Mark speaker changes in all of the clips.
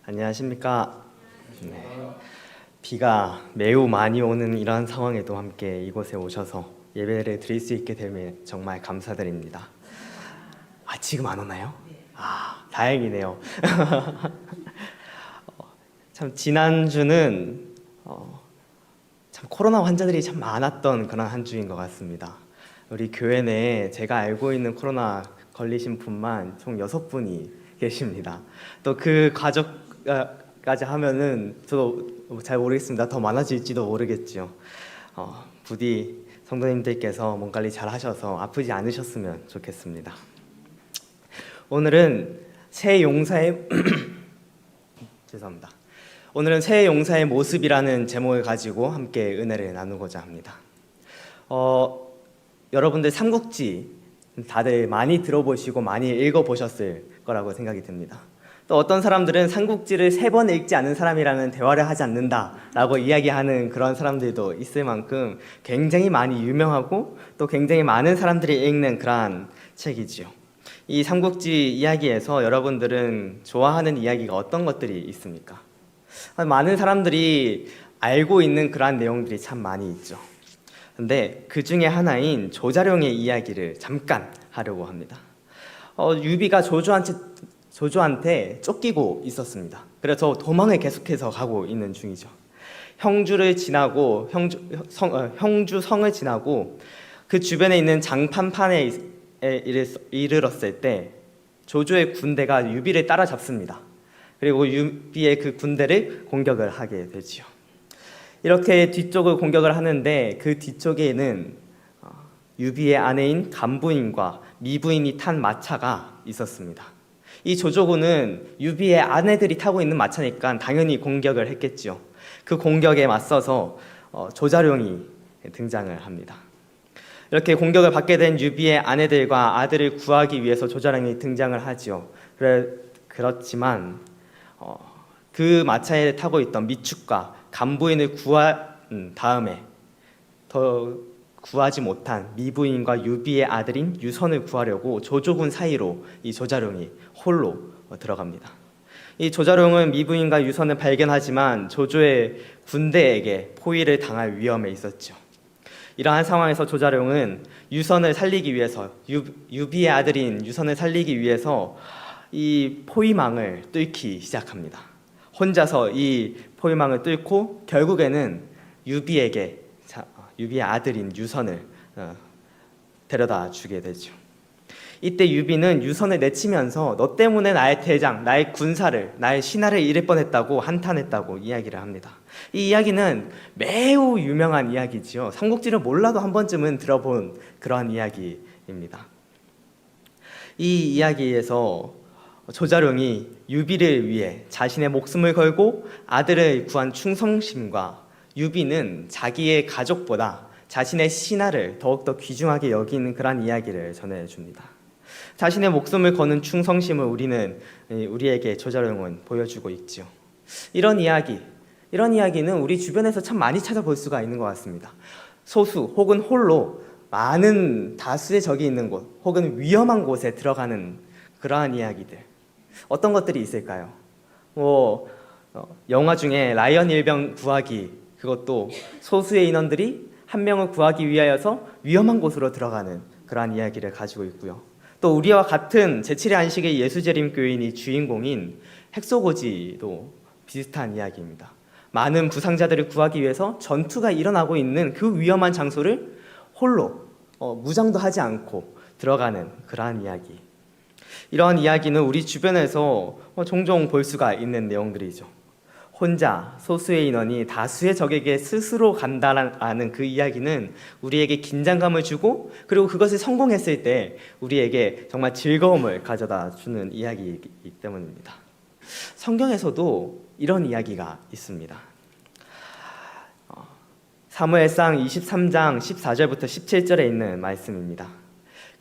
Speaker 1: 안녕하십니까. 네. 비가 매우 많이 오는 이러한 상황에도 함께 이곳에 오셔서 예배를 드릴 수 있게 되면 정말 감사드립니다. 지금 안 오나요? 다행이네요. 참 지난주는 참 코로나 환자들이 참 많았던 그런 한 주인 것 같습니다. 우리 교회 내에 제가 알고 있는 코로나 걸리신 분만 총 6분이 계십니다. 또 그 가족까지 하면은 저도 잘 모르겠습니다. 더 많아질지도 모르겠지요. 부디 성도님들께서 몸 관리 잘 하셔서 아프지 않으셨으면 좋겠습니다. 오늘은 새 용사의 죄송합니다. 오늘은 새 용사의 모습이라는 제목을 가지고 함께 은혜를 나누고자 합니다. 여러분들 삼국지 다들 많이 들어보시고 많이 읽어보셨을 거라고 생각이 듭니다. 또 어떤 사람들은 삼국지를 3번 읽지 않은 사람이랑은 대화를 하지 않는다라고 이야기하는 그런 사람들도 있을 만큼 굉장히 많이 유명하고 또 굉장히 많은 사람들이 읽는 그러한 책이지요. 이 삼국지 이야기에서 여러분들은 좋아하는 이야기가 어떤 것들이 있습니까? 많은 사람들이 알고 있는 그러한 내용들이 참 많이 있죠. 근데 그 중에 하나인 조자룡의 이야기를 잠깐 하려고 합니다. 유비가 조조한테 쫓기고 있었습니다. 그래서 도망을 계속해서 가고 있는 중이죠. 형주성을 지나고 그 주변에 있는 장판판에 이르렀을 때 조조의 군대가 유비를 따라잡습니다. 그리고 유비의 그 군대를 공격을 하게 되지요. 이렇게 뒤쪽을 공격을 하는데 그 뒤쪽에는 유비의 아내인 간부인과 미부인이 탄 마차가 있었습니다. 이 조조군은 유비의 아내들이 타고 있는 마차니까 당연히 공격을 했겠지요. 그 공격에 맞서서 조자룡이 등장을 합니다. 이렇게 공격을 받게 된 유비의 아내들과 아들을 구하기 위해서 조자룡이 등장을 하지요. 그렇지만 그 마차에 타고 있던 미축과 간부인을 구한 다음에 더 구하지 못한 미부인과 유비의 아들인 유선을 구하려고 조조군 사이로 이 조자룡이 홀로 들어갑니다. 이 조자룡은 미부인과 유선을 발견하지만 조조의 군대에게 포위를 당할 위험에 있었죠. 이러한 상황에서 조자룡은 유선을 살리기 위해서 유비의 아들인 유선을 살리기 위해서 이 포위망을 뚫기 시작합니다. 혼자서 이 포위망을 뚫고 결국에는 유비의 아들인 유선을 데려다 주게 되죠. 이때 유비는 유선을 내치면서 너 때문에 나의 대장, 나의 군사를, 나의 신하를 잃을 뻔했다고 한탄했다고 이야기를 합니다. 이 이야기는 매우 유명한 이야기지요. 삼국지를 몰라도 한 번쯤은 들어본 그러한 이야기입니다. 이 이야기에서 조자룡이 유비를 위해 자신의 목숨을 걸고 아들을 구한 충성심과 유비는 자기의 가족보다 자신의 신하를 더욱더 귀중하게 여기는 그런 이야기를 전해줍니다. 자신의 목숨을 거는 충성심을 우리에게 조자룡은 보여주고 있죠. 이런 이야기는 우리 주변에서 참 많이 찾아볼 수가 있는 것 같습니다. 소수 혹은 홀로 많은 다수의 적이 있는 곳 혹은 위험한 곳에 들어가는 그러한 이야기들, 어떤 것들이 있을까요? 영화 중에 라이언 일병 구하기, 그것도 소수의 인원들이 한 명을 구하기 위하여서 위험한 곳으로 들어가는 그러한 이야기를 가지고 있고요. 또 우리와 같은 제7의 안식의 예수재림 교인이 주인공인 핵소고지도 비슷한 이야기입니다. 많은 부상자들을 구하기 위해서 전투가 일어나고 있는 그 위험한 장소를 홀로 무장도 하지 않고 들어가는 그러한 이야기. 이러한 이야기는 우리 주변에서 종종 볼 수가 있는 내용들이죠. 혼자 소수의 인원이 다수의 적에게 스스로 간다라는 그 이야기는 우리에게 긴장감을 주고, 그리고 그것을 성공했을 때 우리에게 정말 즐거움을 가져다 주는 이야기이기 때문입니다. 성경에서도 이런 이야기가 있습니다. 사무엘상 23장 14절부터 17절에 있는 말씀입니다.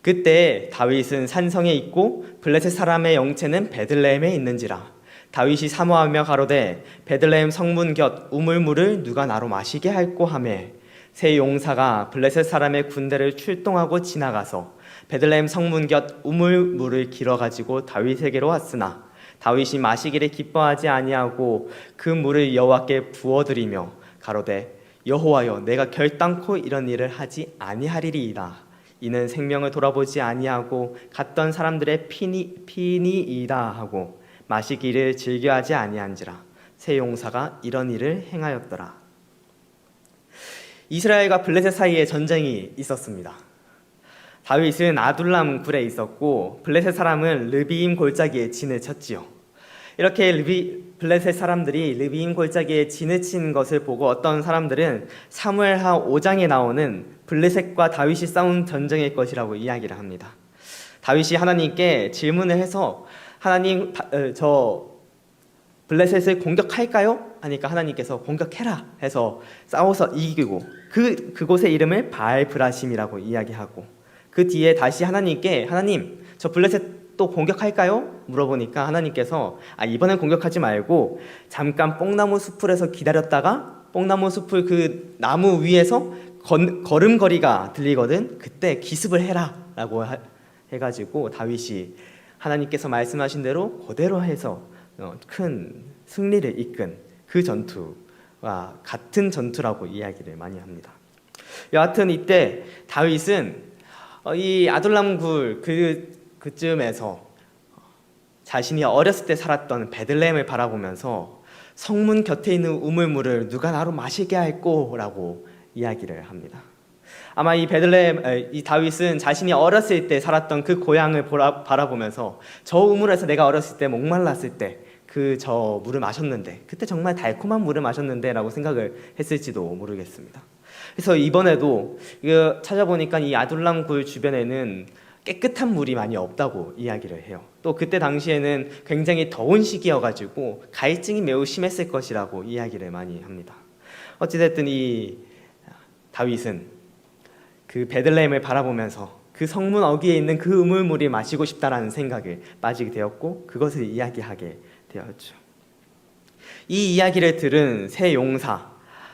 Speaker 1: 그때 다윗은 산성에 있고 블레셋 사람의 영체는 베들레헴에 있는지라. 다윗이 사모하며 가로되 베들레헴 성문 곁 우물물을 누가 나로 마시게 할꼬 하매 새 용사가 블레셋 사람의 군대를 출동하고 지나가서 베들레헴 성문 곁 우물물을 길어가지고 다윗에게로 왔으나 다윗이 마시기를 기뻐하지 아니하고 그 물을 여호와께 부어드리며 가로되 여호와여 내가 결단코 이런 일을 하지 아니하리이다. 이는 생명을 돌아보지 아니하고 갔던 사람들의 피니이다 하고 마시기를 즐겨하지 아니한지라. 새 용사가 이런 일을 행하였더라. 이스라엘과 블레셋 사이에 전쟁이 있었습니다. 다윗은 아둘람 굴에 있었고 블레셋 사람은 르비임 골짜기에 진을 쳤지요. 이렇게 블레셋 사람들이 르비임 골짜기에 진을 친 것을 보고 어떤 사람들은 사무엘하 5장에 나오는 블레셋과 다윗이 싸운 전쟁일 것이라고 이야기를 합니다. 다윗이 하나님께 질문을 해서 하나님 저 블레셋을 공격할까요? 하니까 하나님께서 공격해라 해서 싸워서 이기고 그곳의 이름을 바알브라심이라고 이야기하고 그 뒤에 다시 하나님께 하나님 저 블레셋 또 공격할까요? 물어보니까 하나님께서 이번엔 공격하지 말고 잠깐 뽕나무 숲을에서 기다렸다가 뽕나무 숲을 그 나무 위에서 걸음걸이가 들리거든 그때 기습을 해라 라고 해가지고 다윗이 하나님께서 말씀하신 대로 그대로 해서 큰 승리를 이끈 그 전투와 같은 전투라고 이야기를 많이 합니다. 여하튼 이때 다윗은 이 아둘람굴 그쯤에서 자신이 어렸을 때 살았던 베들레헴을 바라보면서 성문 곁에 있는 우물물을 누가 나로 마시게 할꼬라고 이야기를 합니다. 아마 이 다윗은 자신이 어렸을 때 살았던 그 고향을 바라보면서 저 우물에서 내가 어렸을 때 목말랐을 때 저 물을 마셨는데 그때 정말 달콤한 물을 마셨는데 라고 생각을 했을지도 모르겠습니다. 그래서 이번에도 이거 찾아보니까 이 아둘람굴 주변에는 깨끗한 물이 많이 없다고 이야기를 해요. 또 그때 당시에는 굉장히 더운 시기여가지고 갈증이 매우 심했을 것이라고 이야기를 많이 합니다. 어찌됐든 이 다윗은 그 베들레헴을 바라보면서 그 성문 어귀에 있는 그 우물물이 마시고 싶다라는 생각에 빠지게 되었고 그것을 이야기하게 되었죠. 이 이야기를 들은 세 용사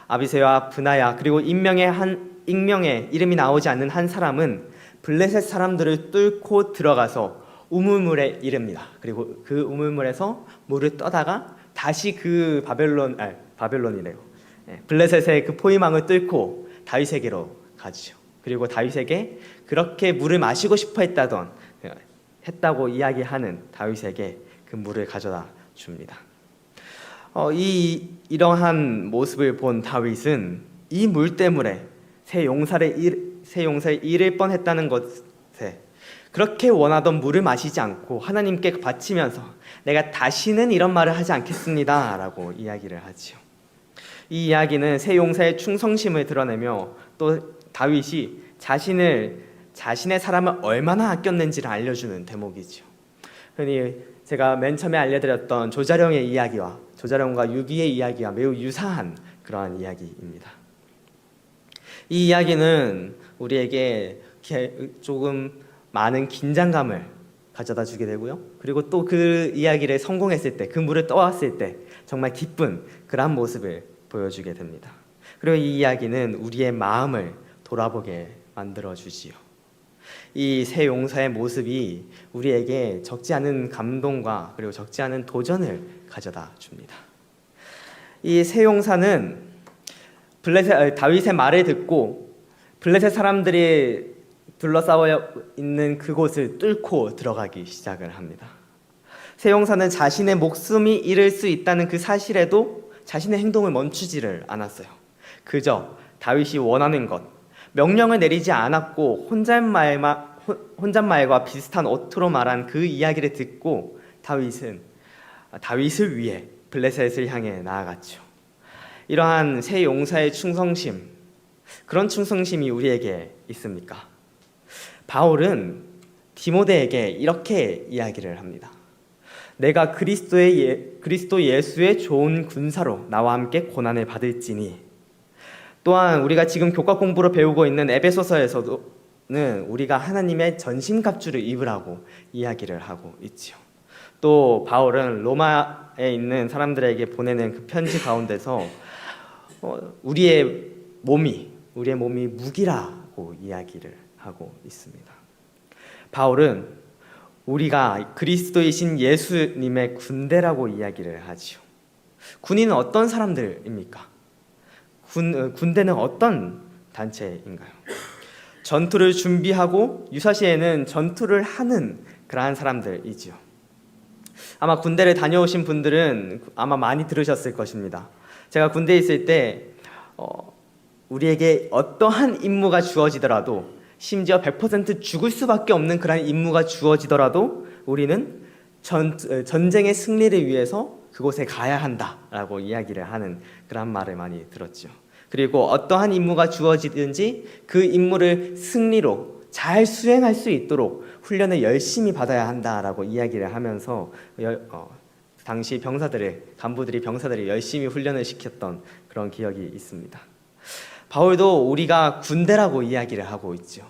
Speaker 1: 아비새와 브나야 그리고 익명의 이름이 나오지 않는 한 사람은 블레셋 사람들을 뚫고 들어가서 우물물에 이릅니다. 그리고 그 우물물에서 물을 떠다가 다시 그 바벨론이래요. 블레셋의 그 포위망을 뚫고 다윗에게로 가죠. 그리고 다윗에게 그렇게 물을 마시고 싶어 했다고 이야기하는 다윗에게 그 물을 가져다 줍니다. 이러한 모습을 본 다윗은 이 물 때문에 새 용사를 잃을 뻔했다는 것에 그렇게 원하던 물을 마시지 않고 하나님께 바치면서 내가 다시는 이런 말을 하지 않겠습니다 라고 이야기를 하지요. 이 이야기는 새 용사의 충성심을 드러내며 또 다윗이 자신의 사람을 얼마나 아꼈는지를 알려주는 대목이죠. 흔히 제가 맨 처음에 알려드렸던 조자룡의 이야기와 조자룡과 유비의 이야기와 매우 유사한 그러한 이야기입니다. 이 이야기는 우리에게 조금 많은 긴장감을 가져다 주게 되고요. 그리고 또 그 이야기를 성공했을 때, 그 물을 떠왔을 때 정말 기쁜 그러한 모습을 보여주게 됩니다. 그리고 이 이야기는 우리의 마음을 돌아보게 만들어주지요. 이 새 용사의 모습이 우리에게 적지 않은 감동과 그리고 적지 않은 도전을 가져다 줍니다. 이 새 용사는 다윗의 말을 듣고 블레셋 사람들이 둘러싸여 있는 그곳을 뚫고 들어가기 시작을 합니다. 새 용사는 자신의 목숨이 잃을 수 있다는 그 사실에도 자신의 행동을 멈추지를 않았어요. 그저 다윗이 원하는 것, 명령을 내리지 않았고 혼잣말과 비슷한 어투로 말한 그 이야기를 듣고 다윗을 위해 블레셋을 향해 나아갔죠. 이러한 새 용사의 충성심, 그런 충성심이 우리에게 있습니까? 바울은 디모데에게 이렇게 이야기를 합니다. 내가 그리스도 예수의 좋은 군사로 나와 함께 고난을 받을지니. 또한 우리가 지금 교과 공부로 배우고 있는 에베소서에서는 우리가 하나님의 전신갑주를 입으라고 이야기를 하고 있지요. 또 바울은 로마에 있는 사람들에게 보내는 그 편지 가운데서 우리의 몸이 무기라고 이야기를 하고 있습니다. 바울은 우리가 그리스도이신 예수님의 군대라고 이야기를 하지요. 군인은 어떤 사람들입니까? 군대는 어떤 단체인가요? 전투를 준비하고 유사시에는 전투를 하는 그러한 사람들이지요. 아마 군대를 다녀오신 분들은 아마 많이 들으셨을 것입니다. 제가 군대에 있을 때 우리에게 어떠한 임무가 주어지더라도, 심지어 100% 죽을 수밖에 없는 그런 임무가 주어지더라도 우리는 전쟁의 승리를 위해서 그곳에 가야 한다라고 이야기를 하는 그런 말을 많이 들었죠. 그리고 어떠한 임무가 주어지든지 그 임무를 승리로 잘 수행할 수 있도록 훈련을 열심히 받아야 한다라고 이야기를 하면서 당시 간부들이 병사들이 열심히 훈련을 시켰던 그런 기억이 있습니다. 바울도 우리가 군대라고 이야기를 하고 있죠.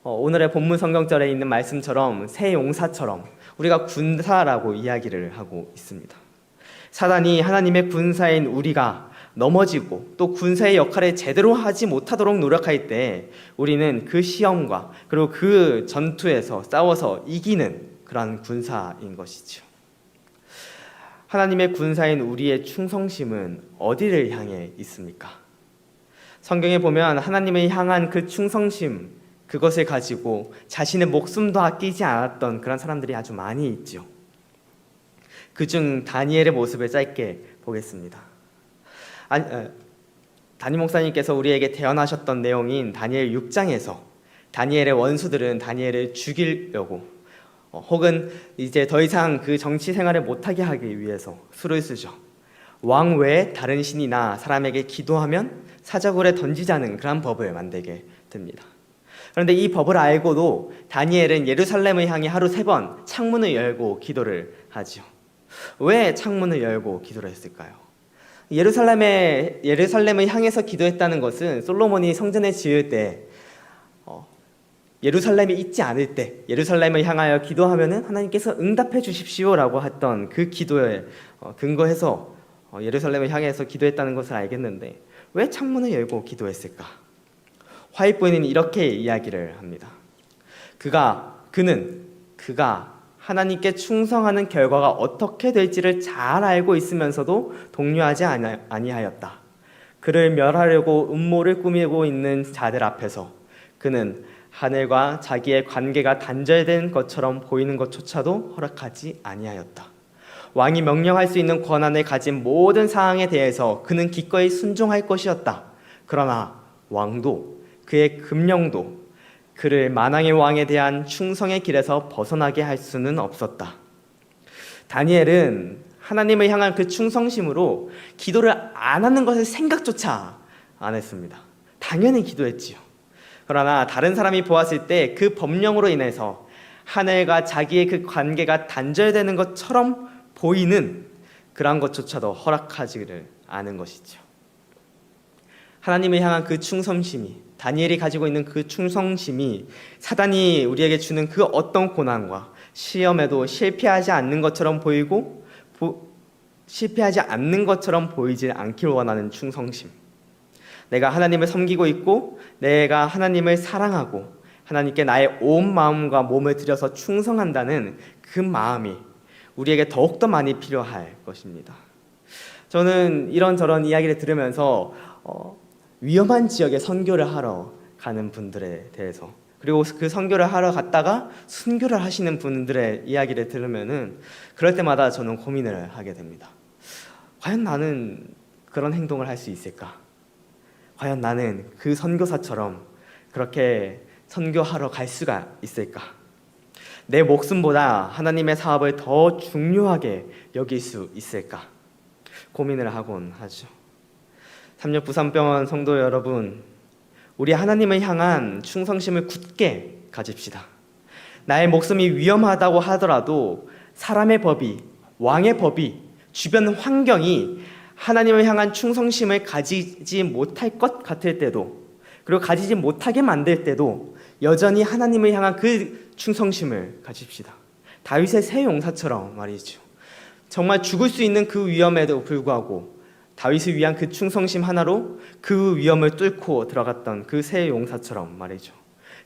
Speaker 1: 오늘의 본문 성경절에 있는 말씀처럼 새 용사처럼 우리가 군사라고 이야기를 하고 있습니다. 사단이 하나님의 군사인 우리가 넘어지고 또 군사의 역할을 제대로 하지 못하도록 노력할 때 우리는 그 시험과 그리고 그 전투에서 싸워서 이기는 그러한 군사인 것이죠. 하나님의 군사인 우리의 충성심은 어디를 향해 있습니까? 성경에 보면 하나님을 향한 그 충성심, 그것을 가지고 자신의 목숨도 아끼지 않았던 그런 사람들이 아주 많이 있죠. 그중 다니엘의 모습을 짧게 보겠습니다. 담임 목사님께서 우리에게 대언하셨던 내용인 다니엘 6장에서 다니엘의 원수들은 다니엘을 죽이려고 혹은 이제 더 이상 그 정치 생활을 못하게 하기 위해서 수를 쓰죠. 왕 외에 다른 신이나 사람에게 기도하면 사자굴에 던지자는 그런 법을 만들게 됩니다. 그런데 이 법을 알고도 다니엘은 예루살렘을 향해 하루 3번 창문을 열고 기도를 하죠. 왜 창문을 열고 기도를 했을까요? 예루살렘을 향해서 기도했다는 것은 솔로몬이 성전을 지을 때 예루살렘이 있지 않을 때 예루살렘을 향하여 기도하면은 하나님께서 응답해 주십시오라고 했던 그 기도에 근거해서 예루살렘을 향해서 기도했다는 것을 알겠는데 왜 창문을 열고 기도했을까? 화입부인은 이렇게 이야기를 합니다. 그가 하나님께 충성하는 결과가 어떻게 될지를 잘 알고 있으면서도 동요하지 아니하였다. 그를 멸하려고 음모를 꾸미고 있는 자들 앞에서 그는 하늘과 자기의 관계가 단절된 것처럼 보이는 것조차도 허락하지 아니하였다. 왕이 명령할 수 있는 권한을 가진 모든 사항에 대해서 그는 기꺼이 순종할 것이었다. 그러나 왕도 그의 금령도 그를 만왕의 왕에 대한 충성의 길에서 벗어나게 할 수는 없었다. 다니엘은 하나님을 향한 그 충성심으로 기도를 안 하는 것을 생각조차 안 했습니다. 당연히 기도했지요. 그러나 다른 사람이 보았을 때 그 법령으로 인해서 하늘과 자기의 그 관계가 단절되는 것처럼 보이는 그러한 것조차도 허락하지를 않은 것이죠. 하나님을 향한 그 충성심이, 다니엘이 가지고 있는 그 충성심이 사단이 우리에게 주는 그 어떤 고난과 시험에도 실패하지 않는 것처럼 보이고 실패하지 않는 것처럼 보이지 않길 원하는 충성심. 내가 하나님을 섬기고 있고 내가 하나님을 사랑하고 하나님께 나의 온 마음과 몸을 들여서 충성한다는 그 마음이 우리에게 더욱더 많이 필요할 것입니다. 저는 이런저런 이야기를 들으면서 위험한 지역에 선교를 하러 가는 분들에 대해서, 그리고 그 선교를 하러 갔다가 순교를 하시는 분들의 이야기를 들으면은 그럴 때마다 저는 고민을 하게 됩니다. 과연 나는 그런 행동을 할 수 있을까? 과연 나는 그 선교사처럼 그렇게 선교하러 갈 수가 있을까? 내 목숨보다 하나님의 사업을 더 중요하게 여길 수 있을까? 고민을 하곤 하죠. 삼육 부산병원 성도 여러분, 우리 하나님을 향한 충성심을 굳게 가집시다. 나의 목숨이 위험하다고 하더라도 사람의 법이, 왕의 법이, 주변 환경이 하나님을 향한 충성심을 가지지 못할 것 같을 때도, 그리고 가지지 못하게 만들 때도 여전히 하나님을 향한 그 충성심을 가집시다. 다윗의 새 용사처럼 말이죠. 정말 죽을 수 있는 그 위험에도 불구하고 다윗을 위한 그 충성심 하나로 그 위험을 뚫고 들어갔던 그 새 용사처럼 말이죠.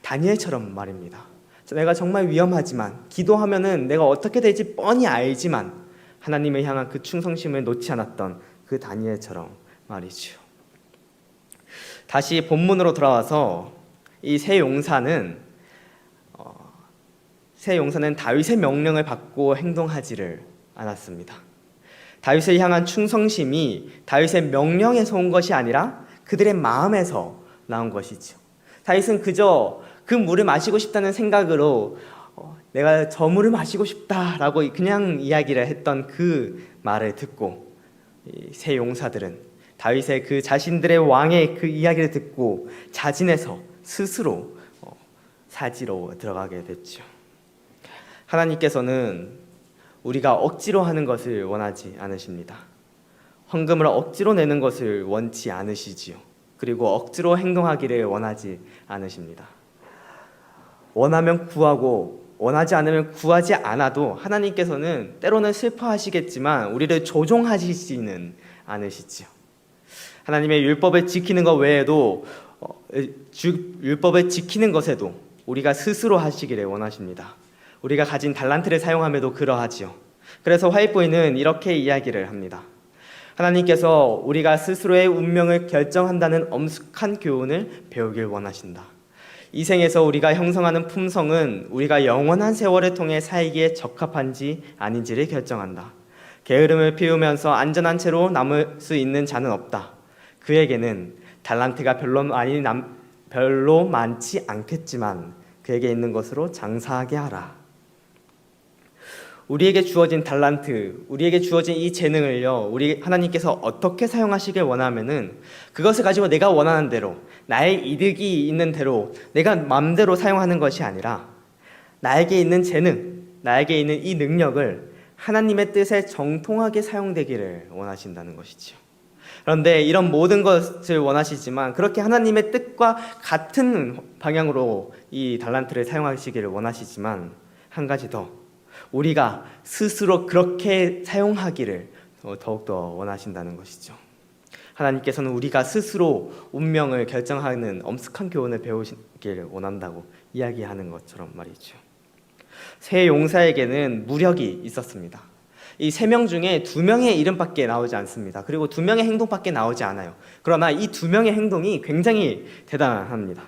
Speaker 1: 다니엘처럼 말입니다. 내가 정말 위험하지만, 기도하면은 내가 어떻게 될지 뻔히 알지만 하나님을 향한 그 충성심을 놓지 않았던 그 다니엘처럼 말이죠. 다시 본문으로 돌아와서 이 세 용사는 다윗의 명령을 받고 행동하지를 않았습니다. 다윗을 향한 충성심이 다윗의 명령에서 온 것이 아니라 그들의 마음에서 나온 것이죠. 다윗은 그저 그 물을 마시고 싶다는 생각으로 내가 저 물을 마시고 싶다라고 그냥 이야기를 했던 그 말을 듣고 이 세 용사들은 다윗의 그 자신들의 왕의 그 이야기를 듣고 자진해서 스스로 사지로 들어가게 됐죠. 하나님께서는 우리가 억지로 하는 것을 원하지 않으십니다. 헌금을 억지로 내는 것을 원치 않으시지요. 그리고 억지로 행동하기를 원하지 않으십니다. 원하면 구하고 원하지 않으면 구하지 않아도 하나님께서는 때로는 슬퍼하시겠지만 우리를 조종하시지는 않으시지요. 하나님의 율법을 지키는 것 외에도 율법을 지키는 것에도 우리가 스스로 하시기를 원하십니다. 우리가 가진 달란트를 사용함에도 그러하지요. 그래서 화이트보이는 이렇게 이야기를 합니다. 하나님께서 우리가 스스로의 운명을 결정한다는 엄숙한 교훈을 배우길 원하신다. 이 생에서 우리가 형성하는 품성은 우리가 영원한 세월을 통해 살기에 적합한지 아닌지를 결정한다. 게으름을 피우면서 안전한 채로 남을 수 있는 자는 없다. 그에게는 달란트가 별로 많지 않겠지만 그에게 있는 것으로 장사하게 하라. 우리에게 주어진 달란트, 우리에게 주어진 이 재능을요, 우리 하나님께서 어떻게 사용하시길 원하면은 그것을 가지고 내가 원하는 대로, 나의 이득이 있는 대로 내가 마음대로 사용하는 것이 아니라 나에게 있는 재능, 나에게 있는 이 능력을 하나님의 뜻에 정통하게 사용되기를 원하신다는 것이죠. 그런데 이런 모든 것을 원하시지만 그렇게 하나님의 뜻과 같은 방향으로 이 달란트를 사용하시기를 원하시지만 한 가지 더, 우리가 스스로 그렇게 사용하기를 더욱더 원하신다는 것이죠. 하나님께서는 우리가 스스로 운명을 결정하는 엄숙한 교훈을 배우시기를 원한다고 이야기하는 것처럼 말이죠. 세 용사에게는 무력이 있었습니다. 이 3명 중에 2명의 이름밖에 나오지 않습니다. 그리고 2명의 행동밖에 나오지 않아요. 그러나 이 2명의 행동이 굉장히 대단합니다.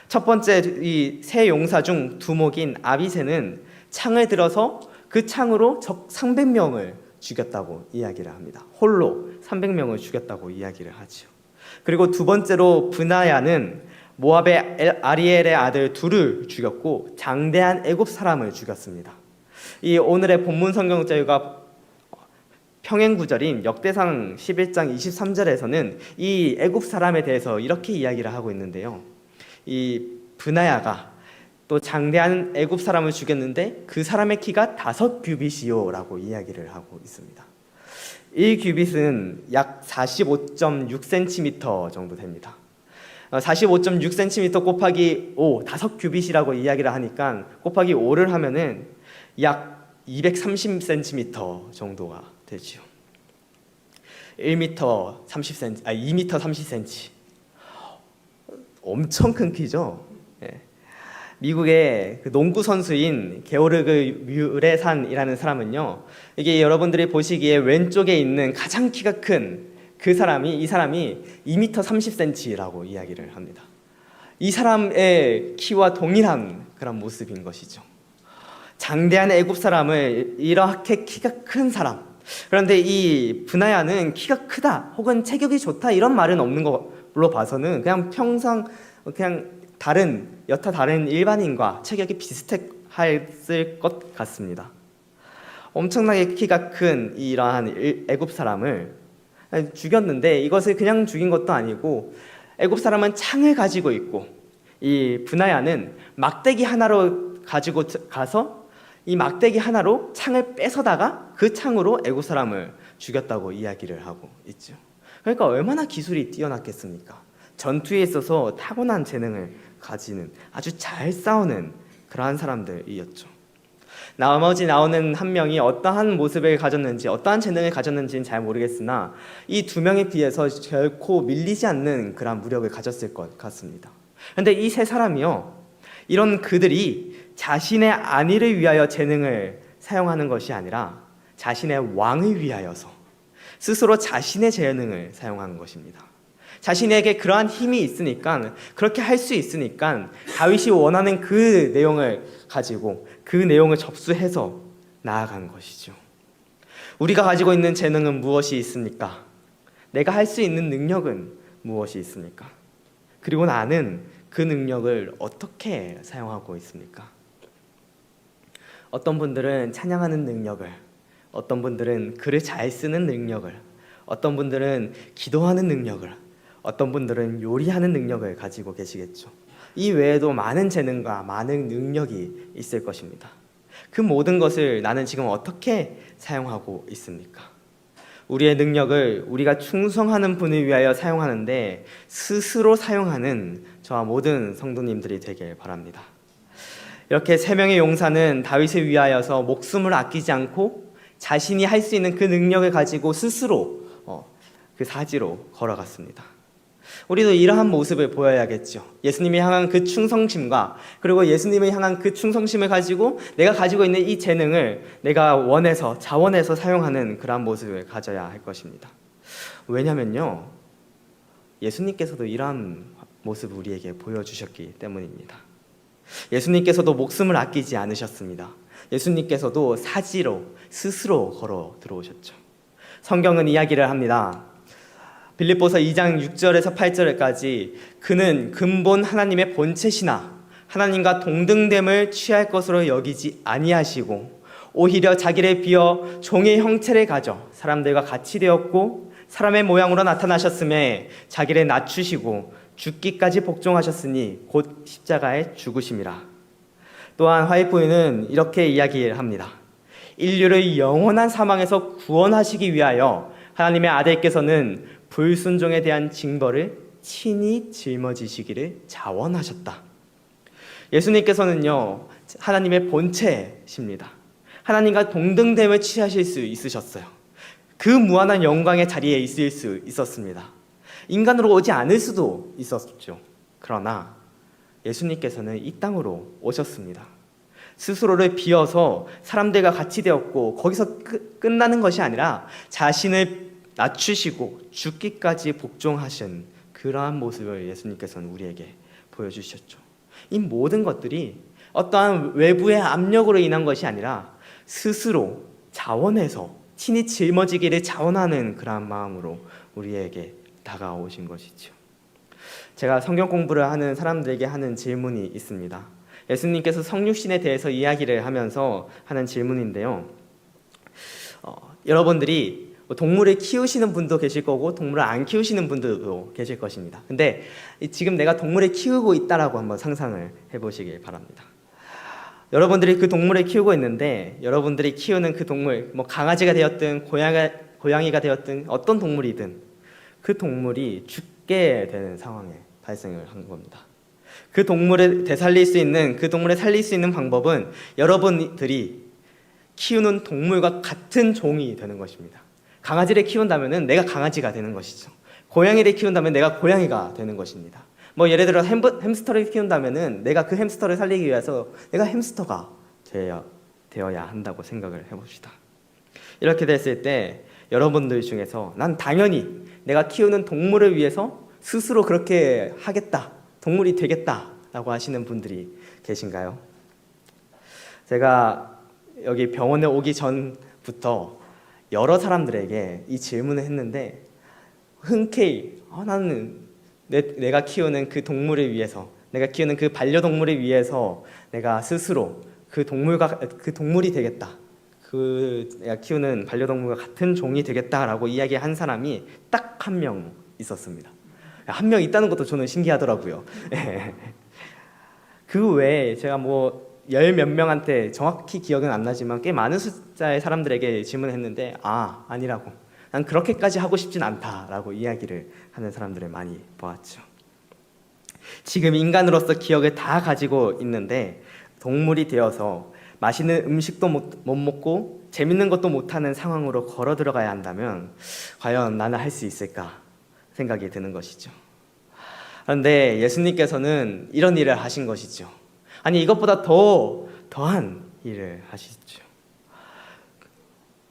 Speaker 1: 첫 번째, 이 세 용사 중 두목인 아비새는 창을 들어서 그 창으로 적 300명을 죽였다고 이야기를 합니다. 홀로 300명을 죽였다고 이야기를 하죠. 그리고 두 번째로 브나야는 모압의 아리엘의 아들 둘을 죽였고 장대한 애굽 사람을 죽였습니다. 이 오늘의 본문 성경 자유가 평행 구절인 역대상 11장 23절에서는 이 애굽 사람에 대해서 이렇게 이야기를 하고 있는데요. 이 브나야가 또 장대한 애굽 사람을 죽였는데 그 사람의 키가 5규빗이요라고 이야기를 하고 있습니다. 1규빗은 약 45.6cm 정도 됩니다. 45.6cm 곱하기 5, 5규빗이라고 이야기를 하니까 곱하기 5를 하면은 약 230cm 정도가 되죠. 1m 30cm, 2m 30cm. 엄청 큰 키죠. 미국의 그 농구 선수인 게오르그 뮤레산이라는 사람은요, 이게 여러분들이 보시기에 왼쪽에 있는 가장 키가 큰 이 사람이 2m 30cm라고 이야기를 합니다. 이 사람의 키와 동일한 그런 모습인 것이죠. 장대한 애굽 사람을 이렇게 키가 큰 사람. 그런데 이 브나야는 키가 크다 혹은 체격이 좋다 이런 말은 없는 걸로 봐서는 그냥 평상 여타 다른 일반인과 체격이 비슷했을 것 같습니다. 엄청나게 키가 큰 이러한 애굽 사람을 죽였는데 이것을 그냥 죽인 것도 아니고 애굽 사람은 창을 가지고 있고 이 브나야는 막대기 하나로 가지고 가서 이 막대기 하나로 창을 뺏어다가 그 창으로 애굽 사람을 죽였다고 이야기를 하고 있죠. 그러니까 얼마나 기술이 뛰어났겠습니까? 전투에 있어서 타고난 재능을 가지는 아주 잘 싸우는 그러한 사람들이었죠. 나머지 나오는 한 명이 어떠한 모습을 가졌는지 어떠한 재능을 가졌는지는 잘 모르겠으나 이 2명에 비해서 결코 밀리지 않는 그런 무력을 가졌을 것 같습니다. 그런데 이 세 사람이요, 이런 그들이 자신의 안위를 위하여 재능을 사용하는 것이 아니라 자신의 왕을 위하여서 스스로 자신의 재능을 사용하는 것입니다. 자신에게 그러한 힘이 있으니까, 그렇게 할 수 있으니까 다윗이 원하는 그 내용을 가지고 그 내용을 접수해서 나아간 것이죠. 우리가 가지고 있는 재능은 무엇이 있습니까? 내가 할 수 있는 능력은 무엇이 있습니까? 그리고 나는 그 능력을 어떻게 사용하고 있습니까? 어떤 분들은 찬양하는 능력을, 어떤 분들은 글을 잘 쓰는 능력을, 어떤 분들은 기도하는 능력을, 어떤 분들은 요리하는 능력을 가지고 계시겠죠. 이 외에도 많은 재능과 많은 능력이 있을 것입니다. 그 모든 것을 나는 지금 어떻게 사용하고 있습니까? 우리의 능력을 우리가 충성하는 분을 위하여 사용하는데 스스로 사용하는 저와 모든 성도님들이 되길 바랍니다. 이렇게 세 명의 용사는 다윗을 위하여서 목숨을 아끼지 않고 자신이 할 수 있는 그 능력을 가지고 스스로 그 사지로 걸어갔습니다. 우리도 이러한 모습을 보여야겠죠. 예수님이 향한 그 충성심과 그리고 예수님을 향한 그 충성심을 가지고 내가 가지고 있는 이 재능을 내가 원해서 자원해서 사용하는 그러한 모습을 가져야 할 것입니다. 왜냐면요, 예수님께서도 이러한 모습을 우리에게 보여주셨기 때문입니다. 예수님께서도 목숨을 아끼지 않으셨습니다. 예수님께서도 사지로 스스로 걸어 들어오셨죠. 성경은 이야기를 합니다. 빌립보서 2장 6절에서 8절까지 그는 근본 하나님의 본체시나 하나님과 동등됨을 취할 것으로 여기지 아니하시고 오히려 자기를 비어 종의 형체를 가져 사람들과 같이 되었고 사람의 모양으로 나타나셨음에 자기를 낮추시고 죽기까지 복종하셨으니 곧 십자가에 죽으심이라. 또한 화이트보이는 이렇게 이야기를 합니다. 인류를 영원한 사망에서 구원하시기 위하여 하나님의 아들께서는 불순종에 대한 징벌을 친히 짊어지시기를 자원하셨다. 예수님께서는요, 하나님의 본체십니다. 하나님과 동등됨을 취하실 수 있으셨어요. 그 무한한 영광의 자리에 있을 수 있었습니다. 인간으로 오지 않을 수도 있었죠. 그러나 예수님께서는 이 땅으로 오셨습니다. 스스로를 비어서 사람들과 같이 되었고 거기서 끝나는 것이 아니라 자신을 낮추시고 죽기까지 복종하신 그러한 모습을 예수님께서는 우리에게 보여주셨죠. 이 모든 것들이 어떠한 외부의 압력으로 인한 것이 아니라 스스로 자원해서 친히 짊어지기를 자원하는 그러한 마음으로 우리에게 다가오신 것이죠. 제가 성경 공부를 하는 사람들에게 하는 질문이 있습니다. 예수님께서 성육신에 대해서 이야기를 하면서 하는 질문인데요. 여러분들이 동물을 키우시는 분도 계실 거고 동물을 안 키우시는 분들도 계실 것입니다. 근데 지금 내가 동물을 키우고 있다라고 한번 상상을 해보시길 바랍니다. 여러분들이 그 동물을 키우고 있는데 여러분들이 키우는 그 동물, 뭐 강아지가 되었든 고양이가 되었든 어떤 동물이든 그 동물이 죽게 되는 상황에 발생을 한 겁니다. 그 동물을 되살릴 수 있는, 그 동물을 살릴 수 있는 방법은 여러분들이 키우는 동물과 같은 종이 되는 것입니다. 강아지를 키운다면 내가 강아지가 되는 것이죠. 고양이를 키운다면 내가 고양이가 되는 것입니다. 뭐 예를 들어 햄스터를 키운다면 내가 그 햄스터를 살리기 위해서 내가 햄스터가 되어야 한다고 생각을 해봅시다. 이렇게 됐을 때 여러분들 중에서 난 당연히 내가 키우는 동물을 위해서 스스로 그렇게 하겠다, 동물이 되겠다라고 하시는 분들이 계신가요? 제가 여기 병원에 오기 전부터 여러 사람들에게 이 질문을 했는데 흔쾌히 나는 내가 키우는 그 동물을 위해서, 내가 키우는 그 반려동물을 위해서 내가 스스로 그 동물이 되겠다, 내가 키우는 반려동물과 같은 종이 되겠다라고 이야기한 사람이 딱 한 명 있었습니다. 한 명 있다는 것도 저는 신기하더라고요. 그 외에 제가 뭐 열 몇 명한테 정확히 기억은 안 나지만 꽤 많은 숫자의 사람들에게 질문했는데 아니라고, 난 그렇게까지 하고 싶진 않다라고 이야기를 하는 사람들을 많이 보았죠. 지금 인간으로서 기억을 다 가지고 있는데 동물이 되어서 맛있는 음식도 못 먹고 재밌는 것도 못하는 상황으로 걸어 들어가야 한다면 과연 나는 할 수 있을까 생각이 드는 것이죠. 그런데 예수님께서는 이런 일을 하신 것이죠. 아니 이것보다 더한 일을 하시죠.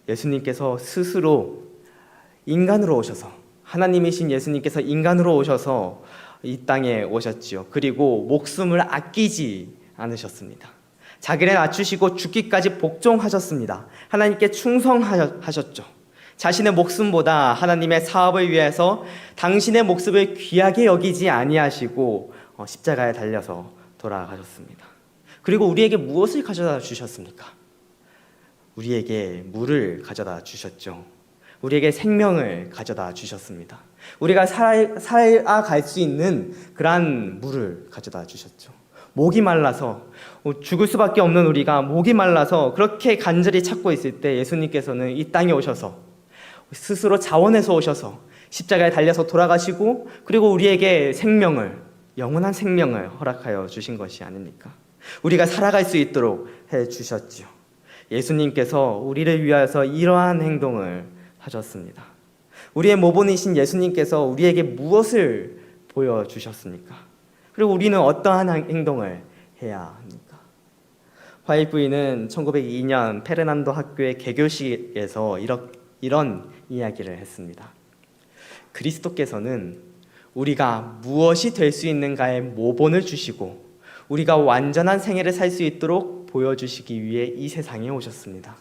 Speaker 1: 예수님께서 스스로 인간으로 오셔서, 하나님이신 예수님께서 인간으로 오셔서 이 땅에 오셨지요. 그리고 목숨을 아끼지 않으셨습니다. 자기를 낮추시고 죽기까지 복종하셨습니다. 하나님께 충성하셨죠. 자신의 목숨보다 하나님의 사업을 위해서 당신의 목숨을 귀하게 여기지 아니하시고 십자가에 달려서 돌아가셨습니다. 그리고 우리에게 무엇을 가져다 주셨습니까? 우리에게 물을 가져다 주셨죠. 우리에게 생명을 가져다 주셨습니다. 우리가 살아갈 수 있는 그러한 물을 가져다 주셨죠. 목이 말라서 죽을 수밖에 없는 우리가 목이 말라서 그렇게 간절히 찾고 있을 때 예수님께서는 이 땅에 오셔서 스스로 자원해서 오셔서 십자가에 달려서 돌아가시고 그리고 우리에게 생명을, 영원한 생명을 허락하여 주신 것이 아닙니까? 우리가 살아갈 수 있도록 해주셨지요. 예수님께서 우리를 위하여서 이러한 행동을 하셨습니다. 우리의 모본이신 예수님께서 우리에게 무엇을 보여주셨습니까? 그리고 우리는 어떠한 행동을 해야 합니까? 화이트부인은 1902년 페르난도 학교의 개교식에서 이런 이야기를 했습니다. 그리스도께서는 우리가 무엇이 될 수 있는가의 모본을 주시고 우리가 완전한 생애를 살 수 있도록 보여주시기 위해 이 세상에 오셨습니다.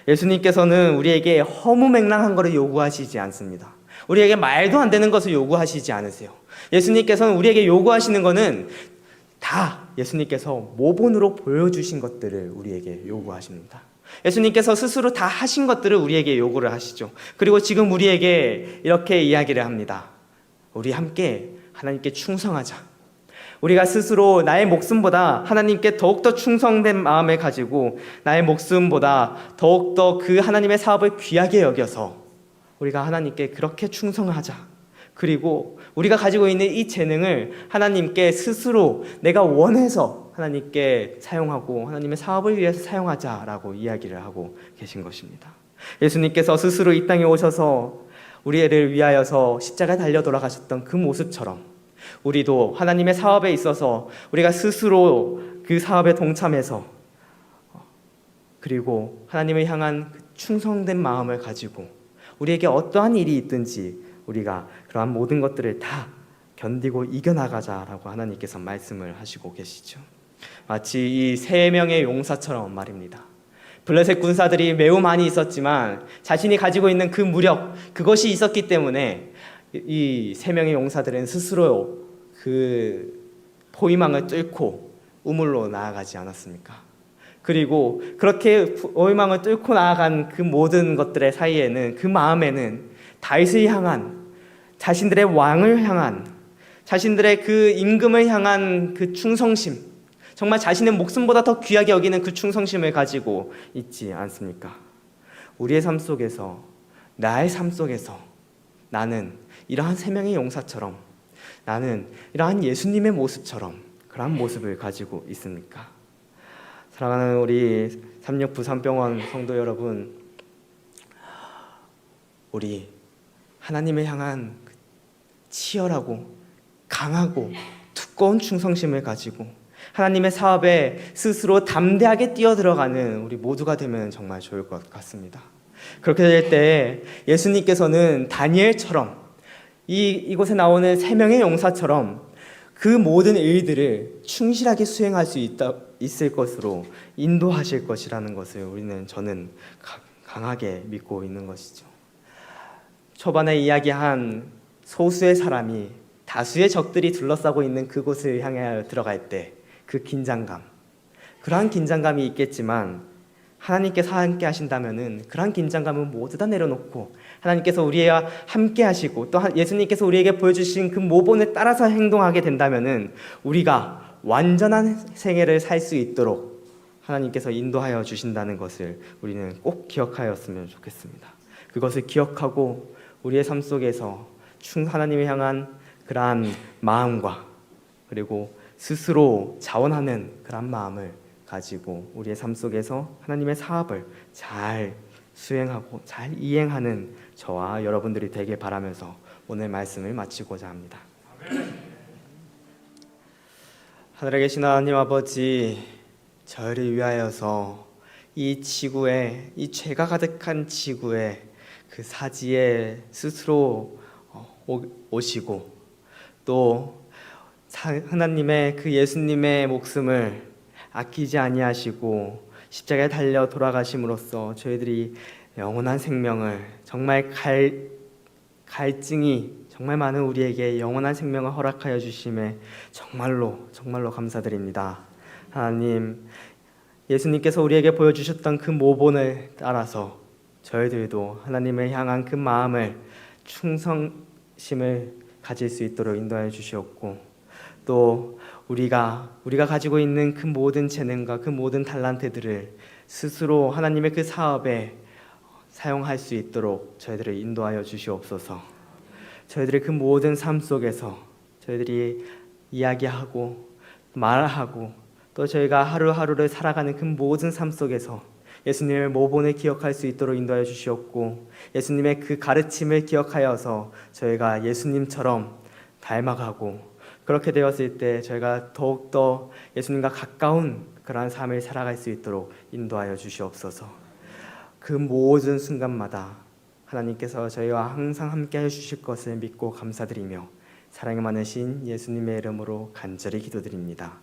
Speaker 1: 예수님께서는 우리에게 허무맹랑한 것을 요구하시지 않습니다. 우리에게 말도 안 되는 것을 요구하시지 않으세요. 예수님께서는 우리에게 요구하시는 것은 다 예수님께서 모본으로 보여주신 것들을 우리에게 요구하십니다. 예수님께서 스스로 다 하신 것들을 우리에게 요구를 하시죠. 그리고 지금 우리에게 이렇게 이야기를 합니다. 우리 함께 하나님께 충성하자. 우리가 스스로 나의 목숨보다 하나님께 더욱더 충성된 마음을 가지고 나의 목숨보다 더욱더 그 하나님의 사업을 귀하게 여겨서 우리가 하나님께 그렇게 충성하자. 그리고 우리가 가지고 있는 이 재능을 하나님께 스스로 내가 원해서 하나님께 사용하고 하나님의 사업을 위해서 사용하자라고 이야기를 하고 계신 것입니다. 예수님께서 스스로 이 땅에 오셔서 우리를 위하여서 십자가에 달려 돌아가셨던 그 모습처럼 우리도 하나님의 사업에 있어서 우리가 스스로 그 사업에 동참해서 그리고 하나님을 향한 충성된 마음을 가지고 우리에게 어떠한 일이 있든지 우리가 그러한 모든 것들을 다 견디고 이겨나가자라고 하나님께서 말씀을 하시고 계시죠. 마치 이 세 명의 용사처럼 말입니다. 블레셋 군사들이 매우 많이 있었지만 자신이 가지고 있는 그 무력, 그것이 있었기 때문에 이 세 명의 용사들은 스스로 그 포위망을 뚫고 우물로 나아가지 않았습니까? 그리고 그렇게 포위망을 뚫고 나아간 그 모든 것들의 사이에는, 그 마음에는 다윗을 향한, 자신들의 왕을 향한, 자신들의 그 임금을 향한 그 충성심, 정말 자신의 목숨보다 더 귀하게 여기는 그 충성심을 가지고 있지 않습니까? 우리의 삶 속에서, 나의 삶 속에서 나는 이러한 세 명의 용사처럼, 나는 이러한 예수님의 모습처럼 그러한 모습을 가지고 있습니까? 사랑하는 우리 삼육부산병원 성도 여러분, 우리 하나님을 향한 치열하고 강하고 두꺼운 충성심을 가지고 하나님의 사업에 스스로 담대하게 뛰어들어가는 우리 모두가 되면 정말 좋을 것 같습니다. 그렇게 될 때 예수님께서는 다니엘처럼 이곳에 나오는 세 명의 용사처럼 그 모든 일들을 충실하게 수행할 수 있을 것으로 인도하실 것이라는 것을 저는 강하게 믿고 있는 것이죠. 초반에 이야기한 소수의 사람이 다수의 적들이 둘러싸고 있는 그곳을 향해 들어갈 때 그 긴장감, 그러한 긴장감이 있겠지만 하나님께서 함께 하신다면은 그러한 긴장감은 모두 다 내려놓고 하나님께서 우리와 함께 하시고 또 예수님께서 우리에게 보여주신 그 모본에 따라서 행동하게 된다면은 우리가 완전한 생애를 살 수 있도록 하나님께서 인도하여 주신다는 것을 우리는 꼭 기억하였으면 좋겠습니다. 그것을 기억하고 우리의 삶 속에서 하나님을 향한 그러한 마음과 그리고 스스로 자원하는 그러한 마음을 가지고 우리의 삶 속에서 하나님의 사업을 잘 수행하고 잘 이행하는 저와 여러분들이 되길 바라면서 오늘 말씀을 마치고자 합니다. 하늘에 계신 하나님 아버지, 저희를 위하여서 이 지구에, 이 죄가 가득한 지구에 그 사지에 스스로 오시고 또 하나님의 그 예수님의 목숨을 아끼지 아니하시고 십자가에 달려 돌아가심으로써 저희들이 영원한 생명을, 정말 갈증이 정말 많은 우리에게 영원한 생명을 허락하여 주심에 정말로 감사드립니다. 하나님, 예수님께서 우리에게 보여주셨던 그 모본을 따라서 저희들도 하나님을 향한 그 마음을, 충성심을 가질 수 있도록 인도하여 주시옵고, 또 우리가 가지고 있는 그 모든 재능과 그 모든 달란트들을 스스로 하나님의 그 사업에 사용할 수 있도록 저희들을 인도하여 주시옵소서. 저희들의 그 모든 삶 속에서 저희들이 이야기하고 말하고 또 저희가 하루하루를 살아가는 그 모든 삶 속에서 예수님의 모본을 기억할 수 있도록 인도하여 주시옵고, 예수님의 그 가르침을 기억하여서 저희가 예수님처럼 닮아가고, 그렇게 되었을 때 저희가 더욱더 예수님과 가까운 그러한 삶을 살아갈 수 있도록 인도하여 주시옵소서. 그 모든 순간마다 하나님께서 저희와 항상 함께 해주실 것을 믿고 감사드리며 사랑이 많으신 예수님의 이름으로 간절히 기도드립니다.